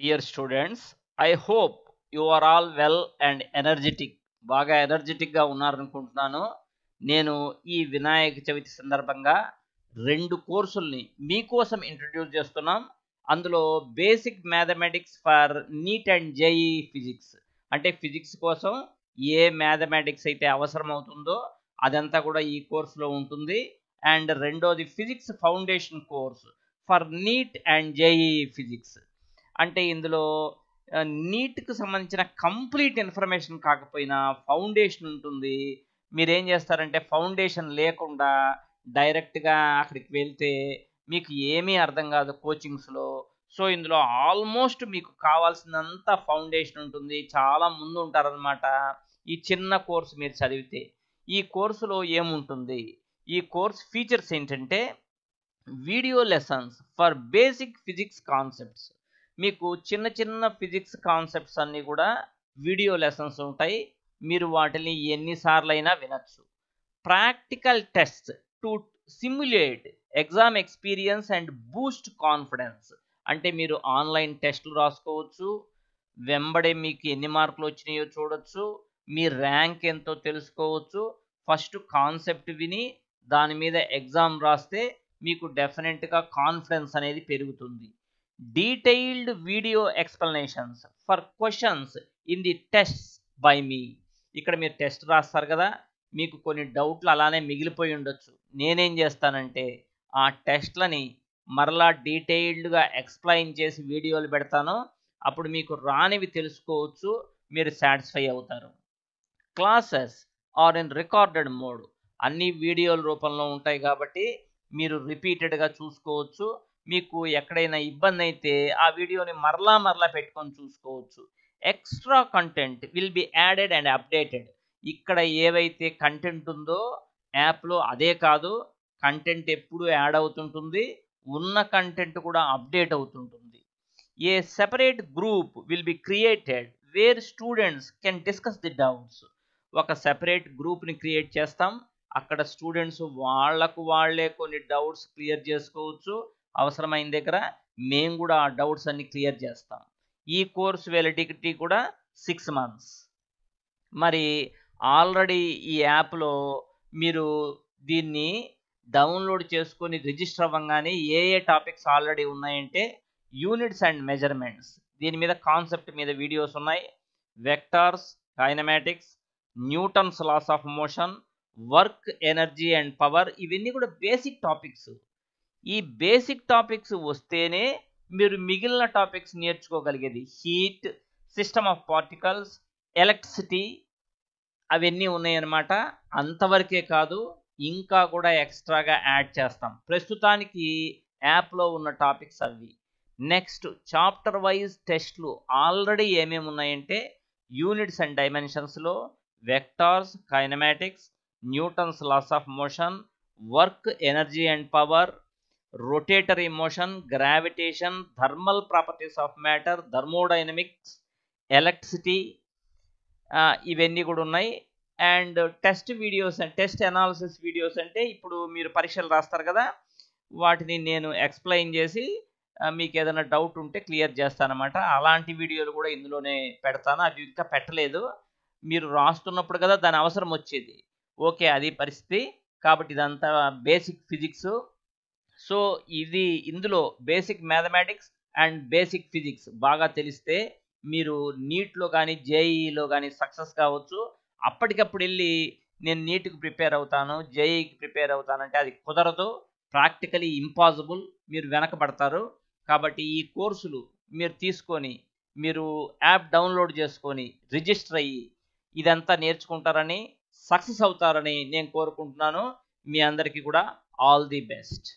Dear students, I hope you are all well and energetic. బాగా ఎనర్జెటిక్గా ఉన్నారనుకుంటున్నాను. నేను ఈ వినాయక చవితి సందర్భంగా 2 కోర్సుల్ని మీకోసం ఇంట్రడ్యూస్ చేస్తున్నాం. అందులో basic mathematics for NEET and JEE physics, అంటే ఫిజిక్స్ కోసం ఏ మ్యాథమెటిక్స్ అయితే అవసరం అవుతుందో అదంతా కూడా ఈ కోర్సులో ఉంటుంది. అండ్ రెండోది physics foundation course for NEET and JEE physics. అంటే ఇందులో నీట్కి సంబంధించిన కంప్లీట్ ఇన్ఫర్మేషన్ కాకపోయినా ఫౌండేషన్ ఉంటుంది. మీరేం చేస్తారంటే ఫౌండేషన్ లేకుండా డైరెక్ట్గా అక్కడికి వెళ్తే మీకు ఏమీ అర్థం కాదు కోచింగ్స్లో. సో ఇందులో ఆల్మోస్ట్ మీకు కావాల్సినంత ఫౌండేషన్ ఉంటుంది, చాలా ముందు ఉంటారనమాట ఈ చిన్న కోర్సు మీరు చదివితే. ఈ కోర్సులో ఏముంటుంది, ఈ కోర్స్ ఫీచర్స్ ఏంటంటే video lessons for basic physics concepts. మీకు చిన్న చిన్న ఫిజిక్స్ కాన్సెప్ట్స్ అన్నీ కూడా వీడియో లెసన్స్ ఉంటాయి, మీరు వాటిని ఎన్నిసార్లైనా వినొచ్చు. Practical test to simulate exam experience and Boost confidence. అంటే మీరు ఆన్లైన్ టెస్టులు రాసుకోవచ్చు, వెంబడే మీకు ఎన్ని మార్కులు వచ్చినాయో చూడొచ్చు, మీ ర్యాంక్ ఎంతో తెలుసుకోవచ్చు. ఫస్ట్ కాన్సెప్ట్ విని దాని మీద ఎగ్జామ్ రాస్తే మీకు డెఫినెట్గా కాన్ఫిడెన్స్ అనేది పెరుగుతుంది. Detailed video explanations for questions in the test by me. ఇక్కడ మీరు టెస్ట్ రాస్తారు కదా, మీకు కొన్ని డౌట్లు అలానే మిగిలిపోయి ఉండొచ్చు. నేనేం చేస్తానంటే ఆ టెస్ట్లని మరలా డీటెయిల్డ్గా ఎక్స్ప్లెయిన్ చేసి వీడియోలు పెడతాను. అప్పుడు మీకు రానివి తెలుసుకోవచ్చు, మీరు సాటిస్ఫై అవుతారు. Classes are in recorded mode. అన్ని వీడియోల రూపంలో ఉంటాయి కాబట్టి మీరు రిపీటెడ్గా చూసుకోవచ్చు. మీకు ఎక్కడైనా ఇబ్బంది అయితే ఆ వీడియోని మరలా పెట్టుకొని చూసుకోవచ్చు. Extra content will be added and updated. ఇక్కడ ఏవైతే కంటెంట్ ఉందో యాప్లో అదే కాదు, కంటెంట్ ఎప్పుడు యాడ్ అవుతుంటుంది, ఉన్న కంటెంట్ కూడా అప్డేట్ అవుతుంటుంది. A separate group will be created where students can discuss the doubts. ఒక సెపరేట్ గ్రూప్ని క్రియేట్ చేస్తాం, అక్కడ స్టూడెంట్స్ వాళ్ళే కొన్ని డౌట్స్ క్లియర్ చేసుకోవచ్చు. అవసరమైన దగ్గర మేము కూడా ఆ డౌట్స్ అన్ని క్లియర్ చేస్తాం. ఈ కోర్స్ వ్యాలిడిటీ కూడా 6 months. మరి ఆల్రెడీ ఈ యాప్లో మీరు దీన్ని డౌన్లోడ్ చేసుకొని రిజిస్టర్ అవ్వగానే ఏ టాపిక్స్ ఆల్రెడీ ఉన్నాయంటే యూనిట్స్ అండ్ మెజర్మెంట్స్, దీని మీద కాన్సెప్ట్ మీద వీడియోస్ ఉన్నాయి. Vectors, kinematics, Newton's laws of motion, work, energy and power, ఇవన్నీ కూడా బేసిక్ టాపిక్స్. ఈ బేసిక్ టాపిక్స్ వస్తేనే మీరు మిగిలిన టాపిక్స్ నేర్చుకోగలిగేది. Heat, system of particles, electricity, అవన్నీ ఉన్నాయన్నమాట. అంతవరకే కాదు, ఇంకా కూడా ఎక్స్ట్రాగా యాడ్ చేస్తాం. ప్రస్తుతానికి యాప్లో ఉన్న టాపిక్స్ అవి. నెక్స్ట్ చాప్టర్ వైజ్ టెస్ట్లు ఆల్రెడీ ఏమేమి ఉన్నాయంటే యూనిట్స్ అండ్ డైమెన్షన్స్లో vectors, kinematics, Newton's laws of motion, work, energy and power, rotatory motion, gravitation, thermal properties of matter, thermodynamics, electricity, ఇవన్నీ కూడా ఉన్నాయి. And test videos and test analysis videos అంటే ఇప్పుడు మీరు పరీక్షలు రాస్తారు కదా, వాటిని నేను ఎక్స్ప్లెయిన్ చేసి మీకు ఏదైనా డౌట్ ఉంటే క్లియర్ చేస్తానమాట. అలాంటి వీడియోలు కూడా ఇందులోనే పెడతాను. అవి ఇంకా పెట్టలేదు, మీరు రాస్తున్నప్పుడు కదా దాని అవసరం వచ్చేది. ఓకే, అది పరిస్థితి. కాబట్టి ఇదంతా బేసిక్ ఫిజిక్స్. సో ఇది ఇందులో basic mathematics and basic physics బాగా తెలిస్తే మీరు నీట్లో కానీ జేఈఈలో కానీ సక్సెస్ కావచ్చు. అప్పటికప్పుడు వెళ్ళి నేను నీట్కి ప్రిపేర్ అవుతాను, జేఈకి ప్రిపేర్ అవుతానంటే అది కుదరదు, ప్రాక్టికలీ ఇంపాసిబుల్, మీరు వెనకబడతారు. కాబట్టి ఈ కోర్సులు మీరు తీసుకొని మీరు యాప్ డౌన్లోడ్ చేసుకొని రిజిస్టర్ అయ్యి ఇదంతా నేర్చుకుంటారని, సక్సెస్ అవుతారని నేను కోరుకుంటున్నాను. మీ అందరికీ కూడా ఆల్ ది బెస్ట్.